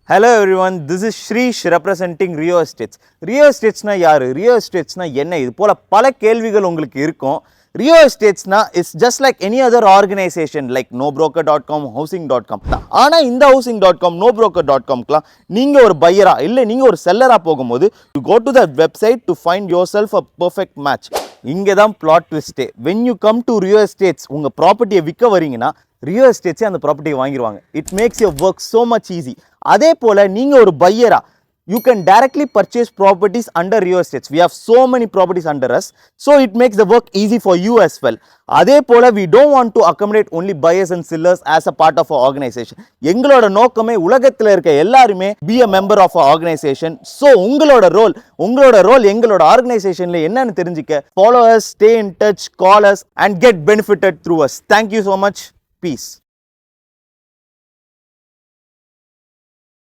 Hello everyone, this is Shrish representing Rio Estates. Rio Estates na யாரு? Rio Estates na என்ன? இது போல பல கேள்விகள் உங்களுக்கு இருக்கும். Rio Estates na is just like any other organization like nobroker.com, housing.com. ஆனா இந்த housing.com, nobroker.com-க்குலாம் நீங்க ஒரு பையரா இல்ல நீங்க ஒரு செல்லரா போகும்போது you go to that website to find yourself a perfect match. இங்க தான் plot twist. When you come to Rio Estates உங்க ப்ராப்பர்ட்டியை விற்க வரீங்கன்னா Rio Estates அந்த ப்ராப்பர்ட்டியை வாங்கிடுவாங்க. It makes your work so much easy. அதே போல நீங்க ஒரு பையரா you can directly purchase properties under Rio Estates. We have so many properties under us, so it makes the work easy for you as well. அதே போல we don't want to accommodate only buyers and sellers as a part of our organization. எங்களோட நோக்கமே உலகத்துல இருக்க எல்லாருமே be a member of our organization. So உங்களோட role எங்களோட ஆர்கனைசேஷன்ல என்னன்னு தெரிஞ்சுக்க follow us, stay in touch, call us and get benefited through us. Thank you so much. Peace.